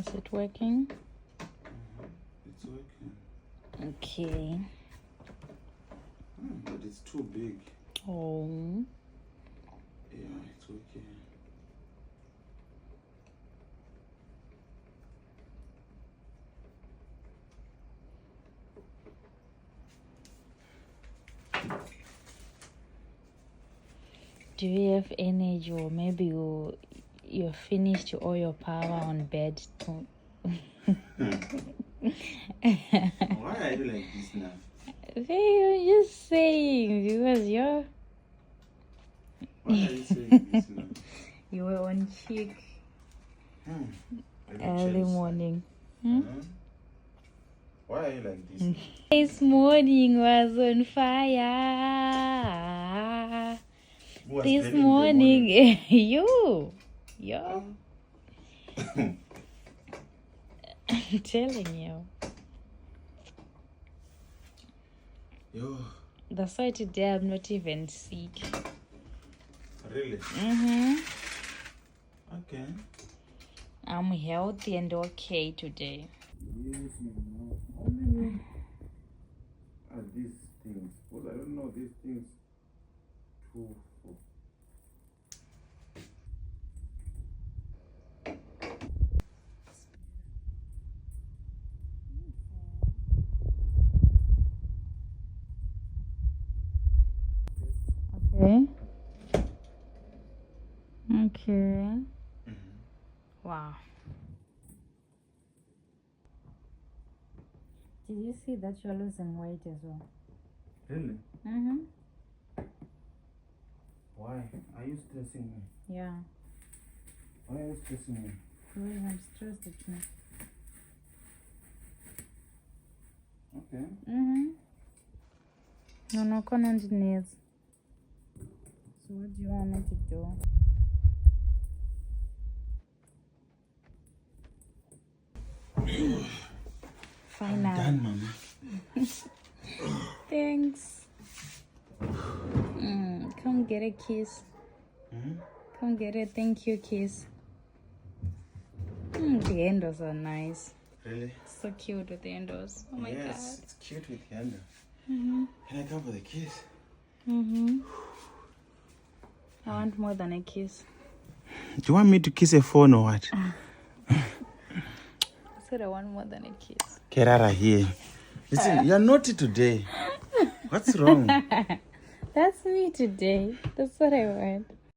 Is it working? It's working. Okay. But it's too big. Oh. Yeah, it's okay. Do you have energy, or maybe you're finished all your power on bed too? Why are you like this now? I'm just saying, because you're Why are you saying this now? you were on cheek Let me early change morning. side. Why are you like this now? This morning was on fire. Who was This there in the morning, you. I'm telling you. Yo, That's why today I'm not even sick. really? Okay. I'm healthy and okay today. Yes, Mama. How many are these things? Because I don't know these things. 2, 4. Okay. Okay. Wow. Did you see that you're losing weight as well? Really? Why? Are you stressing me? Yeah. Why are you stressing me? Because I'm stressed at you. Okay. No, no, come on the knees. So what do you want me to do? Finally. I'm done, Mama. Thanks. Come get a kiss. Come get a thank you kiss. The endos are nice. Really? So cute with the endos. Oh my Yes, it's cute with Yanda. god. Can I come for the kiss? I want more than a kiss. Do you want me to kiss a phone or what? I said I want more than a kiss. Get out of here. Listen, you're naughty today. What's wrong? That's me today. That's what I want.